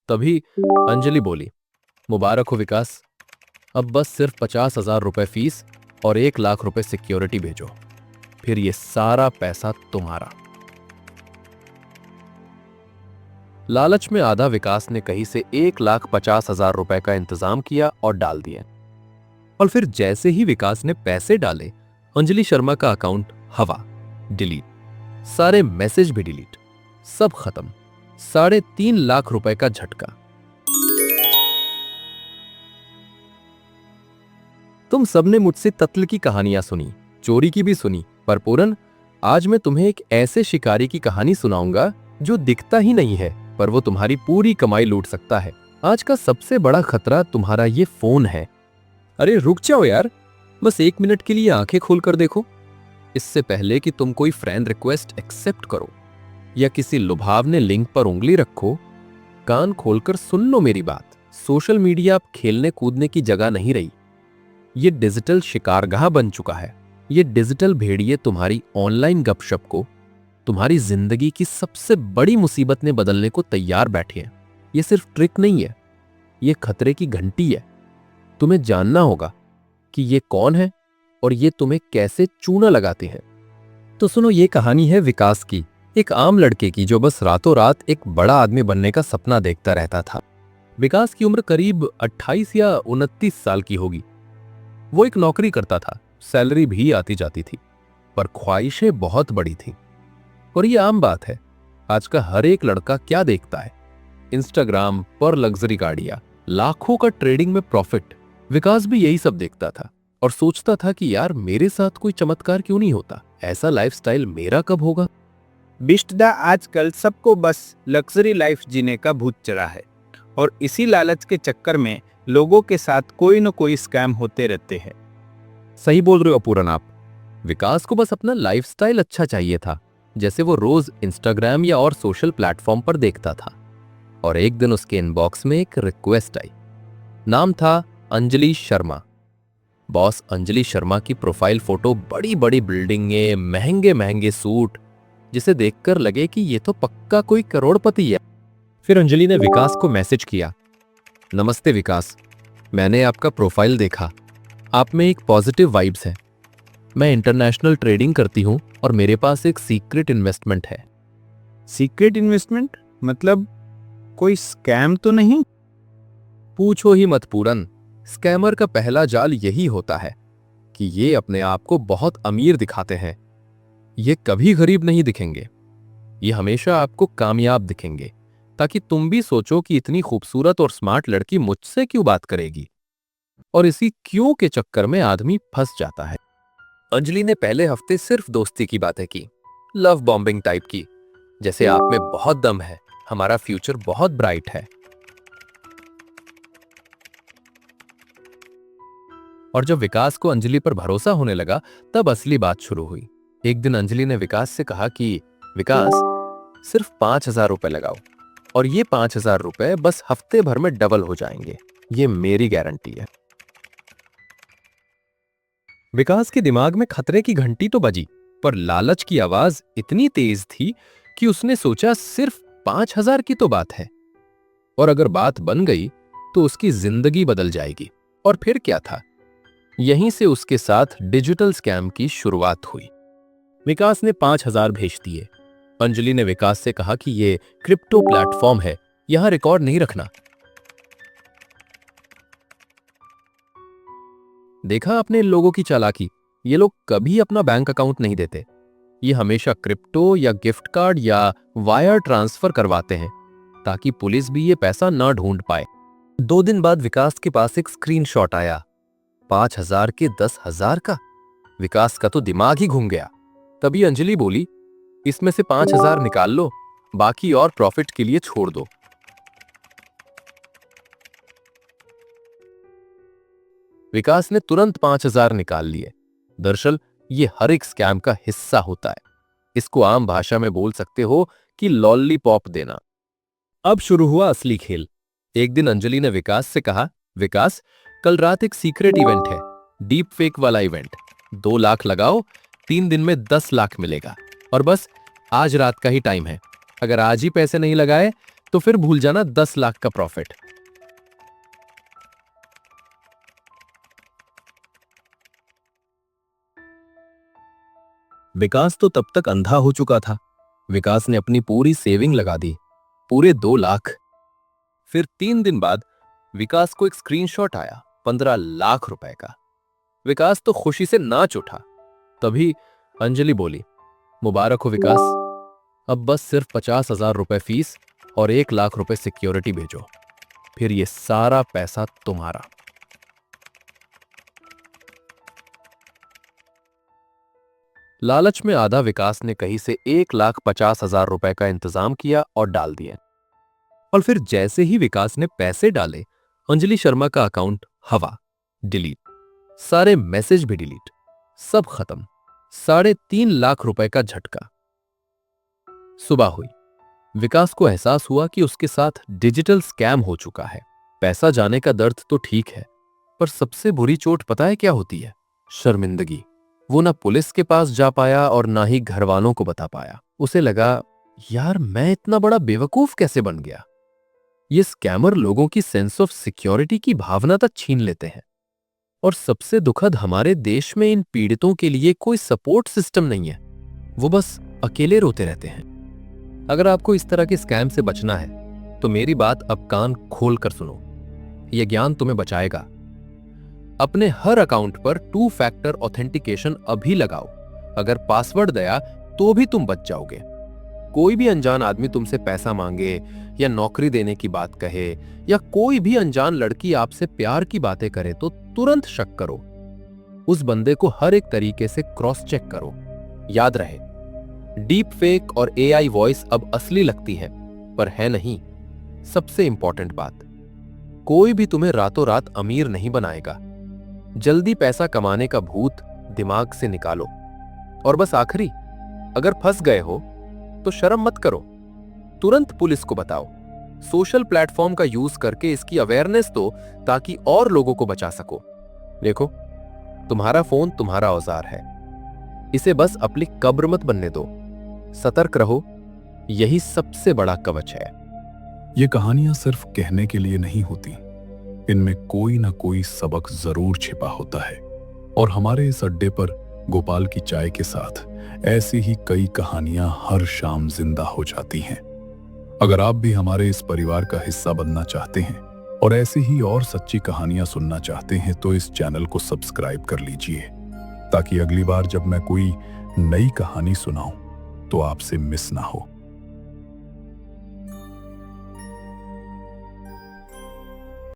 तभी अंजलि बोली, मुबारक हो विकास, अब बस सिर्फ 50,000 रुपए फीस और 1 लाख रुपए सिक्योरिटी भेजो, फिर ये सारा पैसा तुम्हारा। लालच में आधा विकास ने कहीं से 1,50,000 रुपए का इंतजाम किया और डाल दिए। और फिर जैसे ही विकास ने पैसे डाले, अंजलि शर्मा का अकाउंट हवा, डिलीट, सारे मैसेज भी डिलीट, सब खत्म। 3.5 लाख रुपए का झटका। तुम सबने मुझसे कत्ल की कहानियां सुनी, चोरी की भी सुनी, पर पूरन, आज मैं तुम्हें एक ऐसे शिकारी की कहानी सुनाऊंगा जो दिखता ही नहीं है, पर वो तुम्हारी पूरी कमाई लूट सकता है। आज का सबसे बड़ा खतरा तुम्हारा ये फोन है। अरे रुक जाओ यार, बस 1 मिनट के लिए आंखें खोलकर देखो। इससे पहले कि तुम कोई फ्रेंड रिक्वेस्ट एक्सेप्ट करो या किसी लुभावने लिंक पर उंगली रखो, कान खोलकर सुन लो मेरी बात। सोशल मीडिया अब खेलने कूदने की जगह नहीं रही, ये डिजिटल शिकारगाह बन चुका है। ये डिजिटल भेड़िए तुम्हारी ऑनलाइन गपशप को तुम्हारी जिंदगी की सबसे बड़ी मुसीबत में बदलने को तैयार बैठे हैं। ये सिर्फ ट्रिक नहीं है, ये खतरे की घंटी है। तुम्हें जानना होगा कि ये कौन है और ये तुम्हें कैसे चूना लगाते हैं। तो सुनो, ये कहानी है विकास की, एक आम लड़के की जो बस रातों रात एक बड़ा आदमी बनने का सपना देखता रहता था। विकास की उम्र करीब 28 या 29 साल की होगी। वो एक नौकरी करता था, सैलरी भी आती जाती थी, पर ख्वाहिशें बहुत बड़ी थीं। और ये आम बात है, आज का हर एक लड़का क्या देखता है? इंस्टाग्राम पर लग्जरी गाड़ियां, लाखों का ट्रेडिंग में प्रॉफिट। विकास भी यही सब देखता था और सोचता था कि यार मेरे साथ कोई चमत्कार क्यों नहीं होता, ऐसा लाइफस्टाइल मेरा कब होगा। बिष्टदा, आजकल सबको बस लग्जरी लाइफ जीने का भूत चढ़ा है और इसी लालच के चक्कर में लोगों के साथ कोई न कोई स्कैम होते रहते हैं। सही बोल रहे हो पूरन आप। विकास को बस अपना लाइफस्टाइल अच्छा चाहिए था, जैसे वो रोज इंस्टाग्राम या और सोशल प्लेटफॉर्म पर देखता था। और एक दिन उसके इनबॉक्स में एक रिक्वेस्ट आई। नाम था अंजलि शर्मा। बॉस अंजलि शर्मा की प्रोफाइल फोटो, बड़ी बड़ी बिल्डिंगें, महंगे महंगे सूट, जिसे देखकर लगे कि ये तो पक्का कोई करोड़पति है। फिर अंजलि ने विकास को मैसेज किया, नमस्ते विकास, मैंने आपका प्रोफाइल देखा, आप में एक पॉजिटिव वाइब्स है। मैं इंटरनेशनल ट्रेडिंग करती हूं और मेरे पास एक सीक्रेट इन्वेस्टमेंट है। सीक्रेट इन्वेस्टमेंट मतलब कोई स्कैम तो नहीं? पूछो ही मत पूरन, स्कैमर का पहला जाल यही होता है कि ये अपने आप को बहुत अमीर दिखाते हैं। ये कभी गरीब नहीं दिखेंगे, ये हमेशा आपको कामयाब दिखेंगे, ताकि तुम भी सोचो कि इतनी खूबसूरत और स्मार्ट लड़की मुझसे क्यों बात करेगी। और इसी क्यों के चक्कर में आदमी फंस जाता है। अंजलि ने पहले हफ्ते सिर्फ दोस्ती की बातें की, लव बॉम्बिंग टाइप की, जैसे आप में बहुत दम है, हमारा फ्यूचर बहुत ब्राइट है। और जब विकास को अंजलि पर भरोसा होने लगा, तब असली बात शुरू हुई। एक दिन अंजलि ने विकास से कहा कि विकास, सिर्फ 5,000 रुपए लगाओ और ये 5,000 रुपए बस हफ्ते भर में डबल हो जाएंगे, ये मेरी गारंटी है। विकास के दिमाग में खतरे की घंटी तो बजी, पर लालच की आवाज इतनी तेज थी कि उसने सोचा सिर्फ 5,000 की तो बात है, और अगर बात बन गई तो उसकी जिंदगी बदल जाएगी। और फिर क्या था, यहीं से उसके साथ डिजिटल स्कैम की शुरुआत हुई। विकास ने 5,000 भेज दिए। अंजलि ने विकास से कहा कि ये क्रिप्टो प्लेटफॉर्म है, यहां रिकॉर्ड नहीं रखना। देखा आपने इन लोगों की चालाकी, ये लोग कभी अपना बैंक अकाउंट नहीं देते, ये हमेशा क्रिप्टो या गिफ्ट कार्ड या वायर ट्रांसफर करवाते हैं, ताकि पुलिस भी ये पैसा ना ढूंढ पाए। 2 दिन बाद विकास के पास एक स्क्रीनशॉट आया, 5,000 के 10,000 का। विकास का तो दिमाग ही घूम गया। तभी अंजलि बोली, इसमें से 5,000 निकाल लो, बाकी और प्रॉफिट के लिए छोड़ दो। विकास ने तुरंत 5,000 निकाल लिए। दरअसल ये हर एक स्कैम का हिस्सा होता है। इसको आम भाषा में बोल सकते हो कि लॉलीपॉप देना। अब शुरू हुआ असली खेल। एक दिन अंजलि ने विकास से कहा, विकास, कल रात एक सीक्रेट इवेंट है, डीप फेक वाला इवेंट। 2 लाख लगाओ, 3 दिन में 10 लाख मिलेगा, और बस आज रात का ही टाइम है। अगर आज ही पैसे नहीं लगाए तो फिर भूल जाना 10 लाख का प्रॉफिट। विकास तो तब तक अंधा हो चुका था। विकास ने अपनी पूरी सेविंग लगा दी, पूरे 2 लाख। फिर 3 दिन बाद विकास को एक स्क्रीनशॉट आया 15 लाख रुपए का। विकास तो खुशी से नाच उठा। तभी अंजलि बोली, मुबारक हो विकास, अब बस सिर्फ 50,000 रुपए फीस और 1 लाख रुपए सिक्योरिटी भेजो, फिर ये सारा पैसा तुम्हारा। लालच में आधा विकास ने कहीं से 1,50,000 रुपए का इंतजाम किया और डाल दिए। और फिर जैसे ही विकास ने पैसे डाले, अंजलि शर्मा का अकाउंट हवा, डिलीट, सारे मैसेज भी डिलीट, सब खत्म। 3.5 लाख रुपए का झटका। सुबह हुई, विकास को एहसास हुआ कि उसके साथ डिजिटल स्कैम हो चुका है। पैसा जाने का दर्द तो ठीक है, पर सबसे बुरी चोट पता है क्या होती है? शर्मिंदगी। वो ना पुलिस के पास जा पाया और ना ही घर वालों को बता पाया। उसे लगा, यार मैं इतना बड़ा बेवकूफ कैसे बन गया। ये स्कैमर लोगों की सेंस ऑफ सिक्योरिटी की भावना तक छीन लेते हैं। और सबसे दुखद, हमारे देश में इन पीड़ितों के लिए कोई सपोर्ट सिस्टम नहीं है। वो बस अकेले रोते रहते हैं। अगर आपको इस तरह के स्कैम से बचना है तो मेरी बात अब कान खोल कर सुनो। यह ज्ञान तुम्हें बचाएगा। अपने हर अकाउंट पर 2 फैक्टर ऑथेंटिकेशन अभी लगाओ। अगर पासवर्ड गया तो भी तुम बच जाओगे। कोई भी अनजान आदमी तुमसे पैसा मांगे या नौकरी देने की बात कहे या कोई भी अनजान लड़की आपसे प्यार की बातें करे तो तुरंत शक करो। उस बंदे को हर एक तरीके से क्रॉस चेक करो। याद रहे, डीप फेक और एआई वॉइस अब असली लगती है, पर है नहीं। सबसे इंपॉर्टेंट बात, कोई भी तुम्हें रातों रात अमीर नहीं बनाएगा। जल्दी पैसा कमाने का भूत दिमाग से निकालो। और बस आखिरी, अगर फंस गए हो तो शर्म मत करो, तुरंत पुलिस को बताओ। सोशल प्लेटफॉर्म का यूज करके इसकी अवेयरनेस दो ताकि और लोगों को बचा सको। देखो, तुम्हारा फोन तुम्हारा औजार है, इसे बस अपनी कब्र मत बनने दो। सतर्क रहो, यही सबसे बड़ा कवच है। ये कहानियां सिर्फ कहने के लिए नहीं होती, इनमें कोई ना कोई सबक जरूर छिपा होता है। और हमारे इस अड्डे पर गोपाल की चाय के साथ ऐसी ही कई कहानियां हर शाम जिंदा हो जाती हैं। अगर आप भी हमारे इस परिवार का हिस्सा बनना चाहते हैं और ऐसी ही और सच्ची कहानियां सुनना चाहते हैं तो इस चैनल को सब्सक्राइब कर लीजिए, ताकि अगली बार जब मैं कोई नई कहानी सुनाऊं तो आपसे मिस ना हो।